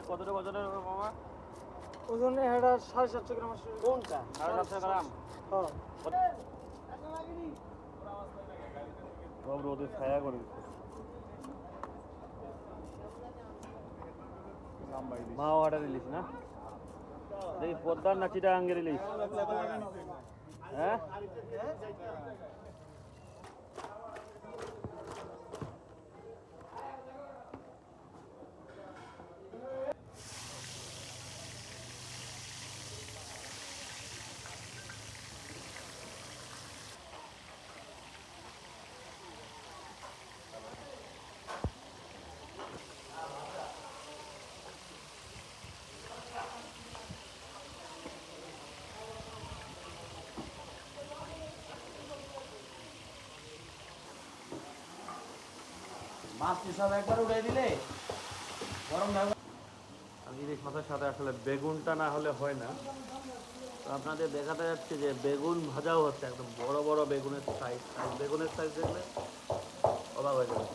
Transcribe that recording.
কতটা ওজনের হবে মামা? ওজনে এটা 750 গ্রাম আসবে। কোনটা 750 গ্রাম? হ্যাঁ সব রোদে ছায়া করে দিচ্ছে। মা অর্ডার ইলিশ না দেখি পদ্মার না চিটাগাঙ্গের ইলিশ? হ্যাঁ মাছটি সব একবার উঠাই দিলে গরম না। ইলিশ মাছের সাথে আসলে বেগুনটা না হলে হয় না। তো আপনাদের দেখাতে যাচ্ছে যে বেগুন ভাজাও হচ্ছে, একদম বড় বড় বেগুনের সাইজ। বেগুনের সাইজ দেখলে অবাক হয়ে যাবে।